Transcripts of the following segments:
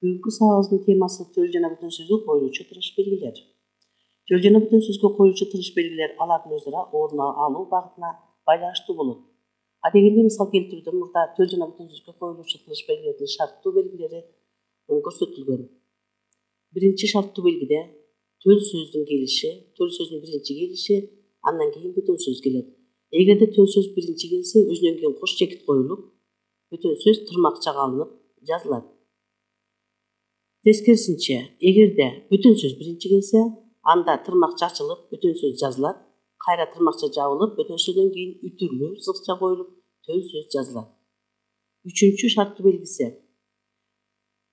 Бүгүнкү сабагыбыздын темасы төл жана бүтүн сөзгө коюлуучу тырыш белгилер. Төл жана бүтүн сөзгө коюлуучу тырыш белгилер алардын өзара орун алуу багытына байланыштуу болот. Адегенде мисал келтирүүдө мурда төл жана бүтүн сөзгө коюлуучу тырыш белгилердин шарттуу белгилери көрсөтүлгөн. Биринчи шарттуу белгиде төл сөздүн келиши, төл сөздүн биринчи келиши, андан кийин бүтүн сөз келет. Эгерде төл сөз биринчи келсе, өзүнөн кийин кош чекит коюлуп, бүтүн сөз тырмакчага алынып жазылат. Тескерисинче, эгерде бүтүн сөз биринчи келсе, анда тырмакча ачылып, бүтүн сөз жазылат, кайра тырмакча жабылып, бүтүн сөздөн кийин үтүрлүү сызыкча коюлуп, төл сөз жазылат. Үчүнчү шарттуу белгиси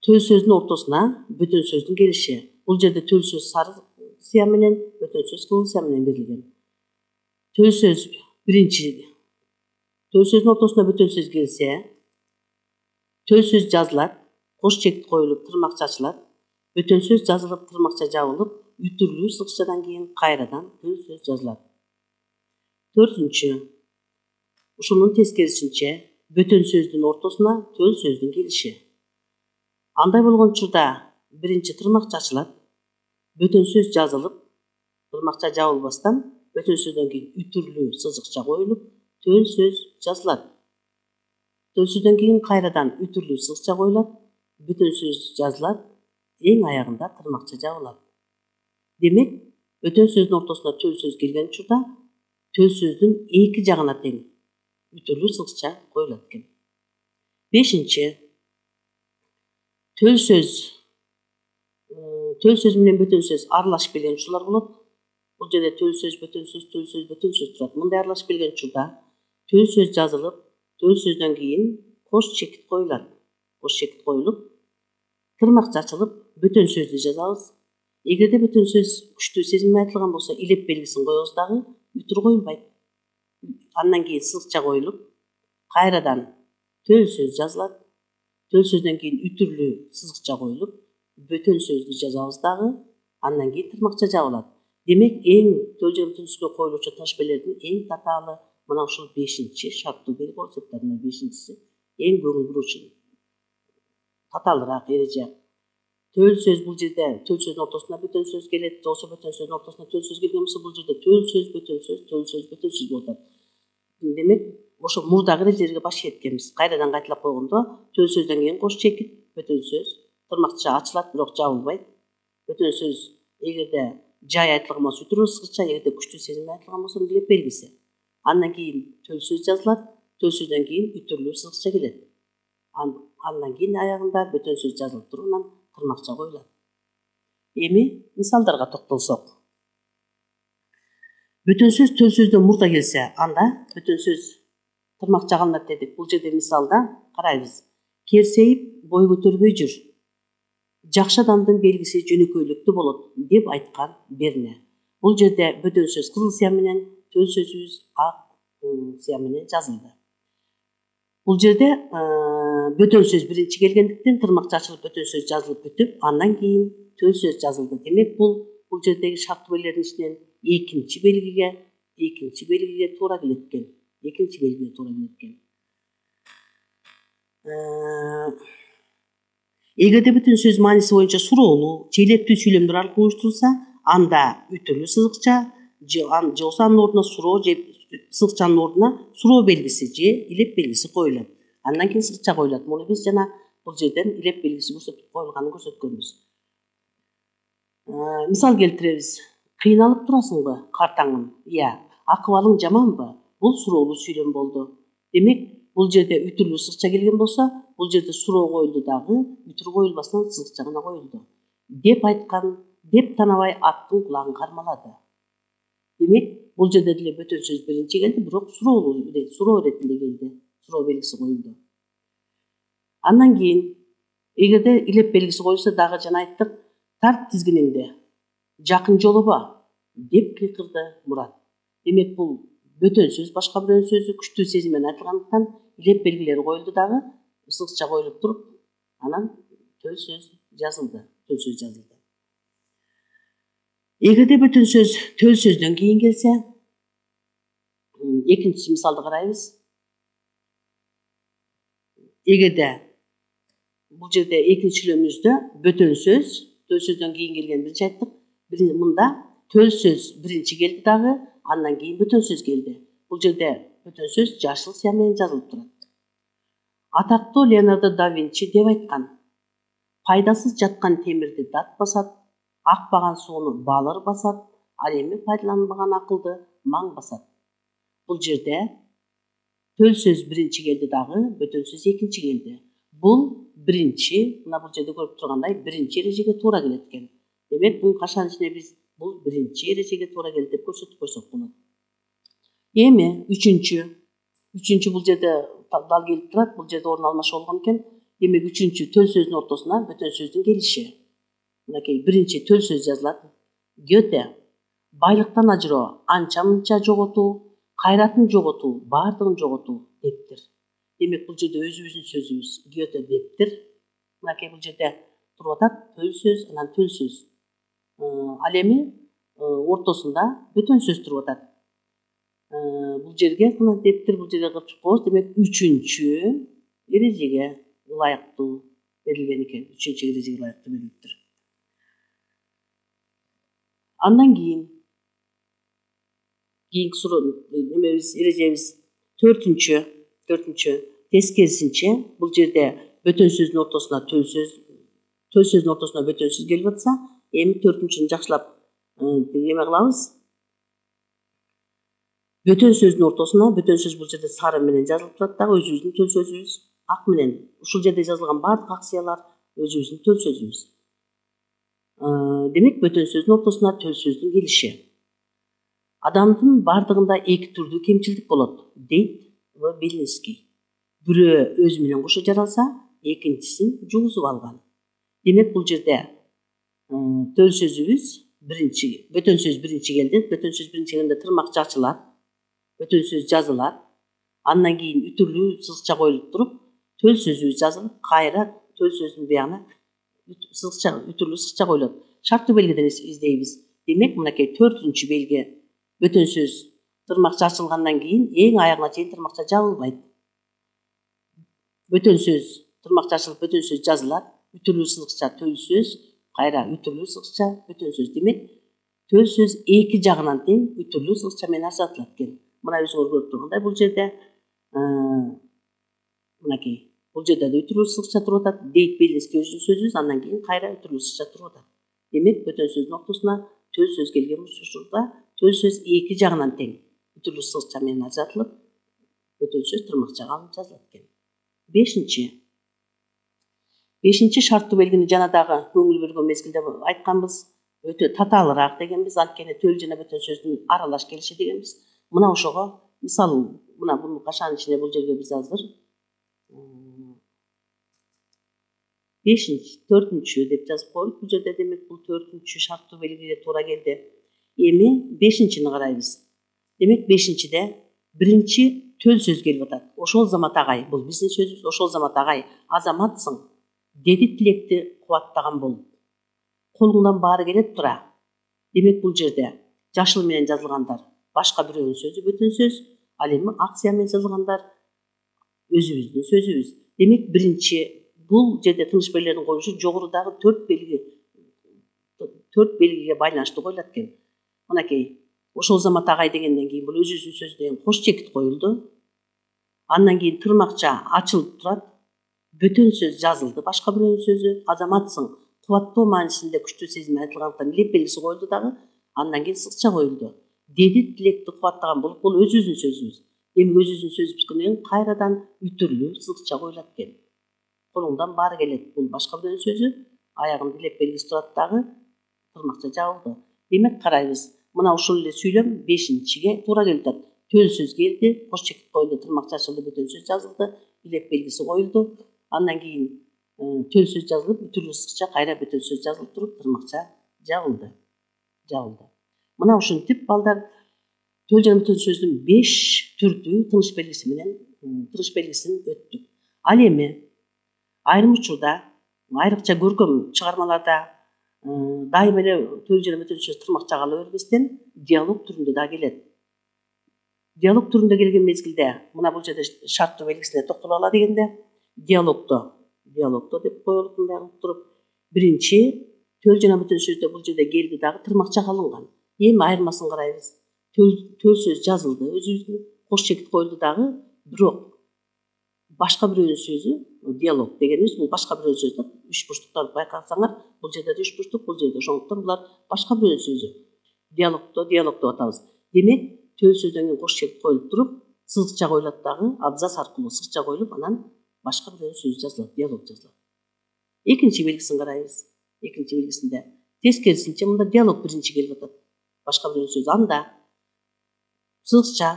төл сөздүн ортосуна бүтүн сөздүн келиши. Бул жерде төл сөз сары сыя менен, бүтүн сөз кызыл сыя менен берилген. Төл сөздүн ортосуна бүтүн сөз келсе, төл сөз жазылат, кош чекит коюлуп, тырмакча ачылат, бүтүн сөз жазылып, тырмакча жабылып, үтүрлүү сызыкчадан кийин кайрадан төл сөз жазылат. Төртүнчү, ушунун тескерисинче, бүтүн сөздүн ортосуна төл сөздүн келиши. Андай болгон учурда биринчи тырмакча ачылат, бүтүн сөз жазылып, тырмакча жабылбастан, бүтүн сөздөн кийин үтүрлүү сызыкча коюлуп, төл сөз жазылат. Төл сөздөн кийин кайрадан үтүрлүү сызыкча коюлат, бүтүн сөз жазылат, эң аягында тырмакча жабылат. Демек, бүтүн сөздүн ортосуна төл сөз келген учурда, төл сөздүн эки жагына тең үтүрлүү сызыкча коюлат экен. Бешинчи, төл сөз менен бүтүн сөз аралашып келген учурлар болот. Бул жерде төл сөз, бүтүн сөз турат. Мындай аралашып келген учурда төл сөз жазылып, төл сөздөн кийин кош чекит коюлат. Кош чекит коюлуп, тырмакча ачылып, бүтүн сөздү жазабыз. Эгерде бүтүн сөз күчтүү сезим айтылган болсо, илеп белгисин коебуз дагы, үтүр коюлбайт. Андан кийин сызыкча коюлуп, кайрадан төл сөз жазылат. Төл сөздөн кийин үтүрлүү сызыкча коюлуп, бүтүн сөздү жазабыз дагы, андан кийин тырмакча жабылат. Демек, төл жана бүтүн сөзгө коюлуучу тырыш белгилердин эң татаалы мына ушул бешинчи шарттуу белги болуп эсептелет. Бешинчиси эң көңүл буруучу, татаалыраак эреже. Төл сөз бул жерде төл сөздүн ортосуна бүтүн сөз келет, болсо бүтүн сөздүн ортосуна төл сөз келген болсо, бул жерде төл сөз бүтүн сөз болуп атат. Демек, ошо мурдагы эрежелерге баш ийеткенбиз. Кайрадан кайталап койгондо, төл сөздөн кийин кош чекит, бүтүн сөз, тырмакча ачылат, бирок жабылбайт. Бүтүн сөз эгерде жай айтылган болсо үтүрүү сызыкча, эгерде күчтүү сезим айтылган болсо илеп белгиси. Андан кийин төл сөз жазылат, төл сөздөн кийин үтүрлүү сызыкча келет. Андан кийин аягында бүтүн сөз жазылып туруп, анан тырмакча коюлат. Эми мисалдарга токтолсок. Бүтүн сөз төл сөздөн мурда келсе, анда бүтүн сөз тырмакчага алынат дедик. Бул жерде мисалда карайбыз. Керсейип, бой көтөрбөй жүр. Жакшы адамдын белгиси жөнөкөйлүктүү болот деп айткан Берне. Бул жерде бүтүн сөз кызыл сыя менен, төл сөзүбүз ак сыя менен жазылды. Бул жерде бүтүн сөз биринчи келгендиктен тырмакча ачылып, бүтүн сөз жазылып бүтүп, андан кийин төл сөз жазылды. Демек, бул жердеги шарттуу белгилердин ичинен экинчи белгиге туура келет экен. Эгерде бүтүн сөз мааниси боюнча суроолуу, чейлектүү сүйлөмдөр аркылуу уюштурулса, анда үтүрлүү сызыкча, же болбосо анын ордуна сызыкчанын ордуна суроо белгиси же илеп белгиси коюлат. Андан кийин сызыкча коюлат. Муну биз жана бул жерден илеп белгиси коюлганын көрсөткөнбүз. Мисал келтиребиз. Кыйналып турасыңбы, картаңым? Ыя, акыбалың жаманбы? Бул суроолуу сүйлөм болду. Демек, бул жерде үтүрлүү сызыкча келген болсо, бул жерде суроо коюлду дагы, үтүр коюлбастан сызыкча гана коюлду. Деп айткан, деп танабай аттын кулагын кармалады. Демек, бул жерде деле бүтүн сөз биринчи келди, бирок суроо иретинде келди. Суроо белгиси коюлду. Андан кийин, эгерде илеп белгиси коюлса, дагы жана айттык, тарт тизгиниңди, жакын жолобо, деп кыйкырды Мурат. Демек, бул бүтүн сөз башка бирөөнүн сөзү күчтүү сезим менен айтылгандыктан илеп белгилери коюлду дагы, сызыкча коюлуп туруп, анан төл сөз жазылды. Эгерде бүтүн сөз төл сөздөн кийин келсе, экинчи мисалды карайбыз. Эгерде бул жерде экинчи сүйлөмүбүздө бөтөн сөз, төл сөздөн кийин келген биринчи айттык. Мында төл сөз биринчи келди дагы, андан кийин бөтөн сөз келди. Бул жерде бөтөн сөз жашыл сыя менен жазылып турат. Атактуу Леонардо да Винчи деп айткан: пайдасыз жаткан темирди дат басат, акпаган сууну балыр басат, ал эми пайдаланбаган акылды маң басат. Бул жерде төл сөз биринчи келди дагы, бөтөн сөз экинчи келди. Бул биринчи, мына бул жерде көрүп тургандай биринчи эрежеге туура келет экен. Демек, бул кашанын ичинде биз бул биринчи эрежеге туура келди деп көрсөтүп койсок болот. Эми үчүнчү бул жерде дал келип турат, бул жерде орун алмашы болгон экен. Демек, үчүнчү төл сөздүн ортосуна бөтөн сөздүн келиши. Мынакей биринчи төл сөз жазылат. Гёте: байлыктан ажыроо анча-мынча жоготуу, кайратын жоготуу, баардыгын жоготуу дептир. Демек, бул жерде өзүбүздүн сөзүбүз Гёте дептир. Мынакей бул жерде туруп атат төл сөз, анан төл сөз. Ал эми ортосунда бөтөн сөз туруп атат. Бул жерге мына дептир, бул жерге кырчып коебуз. Демек, үчүнчү эрежеге ылайыктуу берилген экен. Үчүнчү эрежеге ылайыктуу берилиптир. Андан кийинки суроо немебиз, эрежебиз төртүнчү тескерисинче, бул жерде бөтөн сөздүн ортосуна төл сөздүн ортосуна бөтөн сөз келип атса, эми төртүнчүнү жакшылап эме кылабыз. Бөтөн сөздүн ортосуна бөтөн сөз бул жерде сары менен жазылып турат дагы, өзүбүздүн төл сөзүбүз ак менен. Ушул жерде жазылган баардык ак сыялар өзүбүздүн төл сөзүбүз. Демек, бөтөн сөздүн ортосуна төл сөздүн келиши. Адамдын баардыгында эки түрдүү кемчилдик болот, дейт В. Белинский. Бирөө өзү менен кошо жаралса, экинчисин жугузуп алган. Демек, бул жерде төл сөзүбүз бөтөн сөз биринчи келди. Бөтөн сөз биринчи келгенде тырмак чачылат, бөтөн сөз жазылат. Андан кийин үтүрлүү сызыкча коюлуп туруп, төл сөзүбүз жазылып, кайра төл сөздүн биягына үтүрлүү сызыкча коюлат. Шарттуу белгиден издейбиз. Демек, мынакей төртүнчү белги бөтөн сөз тырмак чачылгандан кийин эң аягына чейин тырмакча жабылбайт. Бөтөн сөз тырмак чачылып, бөтөн сөз жазылат, үтүрлүү сызыкча төл сөз, кайра үтүрлүү сызыкча бөтөн сөз. Демек, төл сөз эки жагынан тең үтүрлүү сызыкча менен ажыратылат экен. Мына өзүңөр көрүп тургандай, бул жерде мынакей бул жерде да үтүрлүү сызыкча туруп атат. Дейт Белинский өзүнүн сөзүбүз, андан кийин кайра үтүрлүү сызыкча туруп атат. Демек, бөтөн сөздүн ортосуна төл сөз келген учурда төл сөз эки жагынан тең үтүрлүү сызыкча менен ажыратылып, бөтөн сөз тырмакчага алынып жазылат экен. Бешинчи шарттуу белгини жана дагы көңүл бөлгөн мезгилде айтканбыз. Өтө татаалыраак дегенбиз, анткени төл жана бөтөн сөздүн аралаш келиши дегенбиз. Мына ошого мисал, мына бул кашанын ичинде бул жерге биз азыр төртүнчү деп жазып коелук. Бул жерде демек бул төртүнчү шарттуу белгиге туура келди. Эми бешинчини карайбыз. Демек, бешинчиде биринчи төл сөз келип атат. Ошол замат агай, бул биздин сөзүбүз. Ошол замат агай, азаматсың, деди тилекти кубаттаган болуп. Колуңдан баары келет тура. Демек, бул жерде жашыл менен жазылгандар башка бирөөнүн сөзү бөтөн сөз, ал эми ак сыя менен жазылгандар өзүбүздүн сөзүбүз. Демек, биринчи бул жерде тыныш белгилердин коюлушу жогорудагы төрт белгиге байланыштуу коюлат экен. Мынакей, ошол замат агай дегенден кийин бул өзүбүздүн сөз деген кош чекит коюлду. Андан кийин тырмакча ачылып турат. Бөтөн сөз жазылды, башка бирөөнүн сөзү. Азаматсың, кубаттоо маанисинде күчтүү сезим айтылгандыктан илеп белгиси коюлду дагы. Андан кийин сызыкча коюлду. Деди тилекти кубаттаган болуп, бул өзүбүздүн сөзүбүз. Эми өзүбүздүн сөзүбүздөн кийин кайрадан үтүрлүү сызыкча коюлат экен. Колуңдан баары келет, бул башка бирөөнүн сөзү. Аягында илеп белгиси турат дагы, тырмакча жабылды. Демек, карайбыз. Мына ушул эле сүйлөм бешинчиге туура келип атат. Төл сөз келди, кош чекит коюлду, тырмакча ачылды, бөтөн сөз жазылды, илеп белгиси коюлду. Андан кийин төл сөз жазылып, үтүрлүү сызыкча кайра бөтөн сөз жазылып туруп, тырмакча жабылды. Мына ушинтип балдар төл жана бөтөн сөздүн 5 түрдүү тыныш белгиси менен тыныш белгисин өттүк. Ал эми айрым учурда, айрыкча көркөм чыгармаларда дайыма эле төл жана бөтөн сөз тырмакчага ала бербестен диалог түрүндө да келет. Диалог түрүндө келген мезгилде, мына бул жерде шарттуу белгисине токтоло ала дегенде, диалогдо диалогто деп коелуп мындай кылып туруп. Биринчи төл жана бүтүн сөздө бул жерде келди дагы тырмакча алынган. Эми айырмасын карайбыз. Төл сөз жазылды, өзүбүздүн кош чекит коюлду дагы, бирок башка бирөөнүн сөзү, диалог дегенибиз бул башка бирөөнүн сөзү да. Үч бурчтуктарды байкасаңар, бул жерде да үч бурчтук, бул жерде ошондуктан булар башка бирөөнүн сөзү. Диалогто диалог деп атабыз. Демек, төл сөздөн кийин кош чекит коюлуп туруп, сызыкча коюлат дагы, абзац аркылуу сызыкча коюлуп, анан башка бирөөнүн сөзү жазылат, диалог жазылат. Экинчи белгисин карайбыз. Экинчи белгисинде тескерисинче мында диалог биринчи келип атат. Башка бирөөнүн сөзү анда сызыкча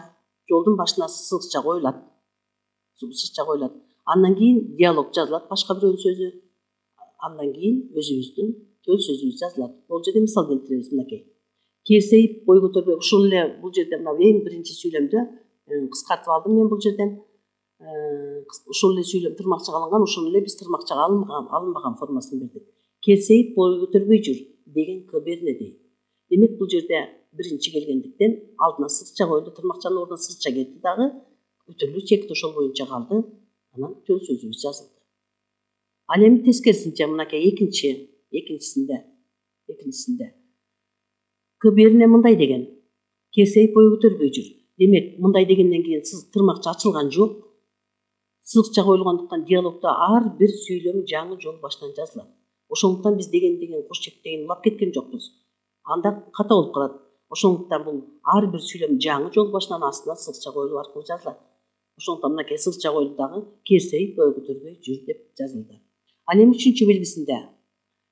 жолдун башына сызыкча коюлат. Сызыкча коюлат. Андан кийин диалог жазылат, башка бирөөнүн сөзү. Андан кийин өзүбүздүн төл сөзүбүз жазылат. Бул жерде мисал келтиребиз мынакей. Керсейип бой көтөрбөй, ушул эле бул жерде мына эң биринчи сүйлөмдө кыскартып алдым мен бул жерден. Ушул эле сүйлөм тырмакчага алынган, ушуну эле биз тырмакчага алынбаган формасын бердик. Керсейип бой көтөрбөй жүр деген к берне дейт. Демек бул жерде биринчи келгендиктен алдына сызыкча коюлду, тырмакчанын ордуна сызыкча келди дагы, бүтүрлүү чекит ошол боюнча калды, анан төл сөзүбүз жазылды. Ал эми тескерисинче мынакей экинчисинде к берне мындай деген. Керсейип бой көтөрбөй жүр. Демек, мындай дегенден кийин тырмакча ачылган жок. Сызыкча коюлгандыктан диалогдо ар бир сүйлөм жаңы жол баштан жазылат. Ошондуктан биз деген кош чекит деген улап кеткен жокпуз. Анда ката болуп калат. Ошондуктан бул ар бир сүйлөм жаңы жол башынан астына сызыкча коюлуу аркылуу жазылат. Ошондуктан мынакей сызыкча коюлду дагы керсейип бой көтөрбөй жүр деп жазылды. Ал эми үчүнчү белгисинде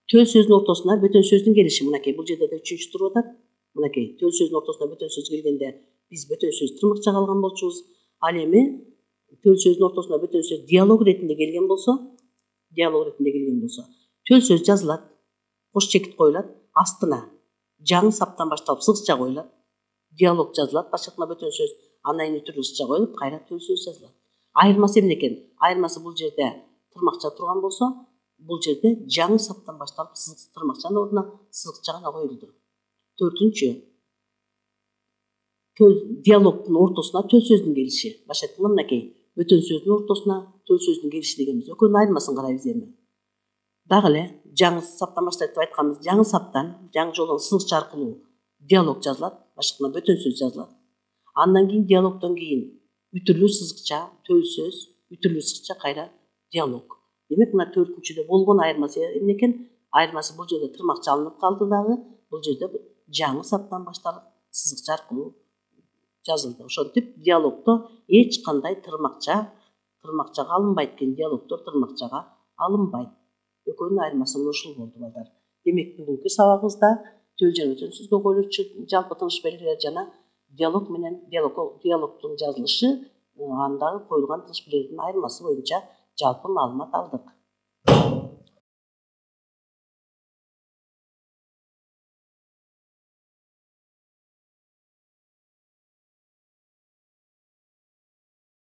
төл сөздүн ортосуна бөтөн сөздүн келиши, мынакей бул жерде да үчүнчү туруп атат. Мынакей төл сөздүн ортосуна бөтөн сөз келгенде биз бөтөн сөз тырмакчага алган болчубуз. Ал эми төл сөздүн ортосуна бөтөн сөз диалог ретинде келген болсо, төл сөз жазылат, кош чекит коюлат, астына жаңы саптан башталып сызыкча коюлат, диалог жазылат, башкатына бөтөн сөз, андан кийин үтүрлүү сызыкча коюлуп, кайра төл сөз жазылат. Айырмасы эмне экен? Айырмасы бул жерде тырмакча турган болсо, бул жерде жаңы саптан башталып тырмакчанын ордуна сызыкча гана коюлду. Төртүнчү, диалогдун ортосуна төл сөздүн келиши. Башкатканда мынакей бөтөн сөздүн ортосуна төл сөздүн келиши дегенбиз. Экөөнүн айырмасын карайбыз эми. Дагы эле жаңы саптан баштайт деп айтканбыз. Жаңы саптан, жаңы жолдон сызыкча аркылуу диалог жазылат, башкатканда бөтөн сөз жазылат. Андан кийин диалогдон кийин үтүрлүү сызыкча, төл сөз, үтүрлүү сызыкча, кайра диалог. Демек, мына төртүнчүдө болгон айырмасы эмне экен? Айырмасы бул жерде тырмакча алынып калды дагы, бул жерде жаңы саптан башталып сызыкча аркылуу жазылды. Ошентип диалогдо эч кандай тырмакчага алынбайт экен. Диалогдор тырмакчага алынбайт. Экөөнүн айырмасы ушул болду балдар. Демек, бүгүнкү сабагыбызда төл жана бүтүн сөзгө коюлуучу жалпы тыныш белгилер жана диалог менен диалогдун жазылышы, андагы коюлган тыныш белгилердин айырмасы боюнча жалпы маалымат алдык.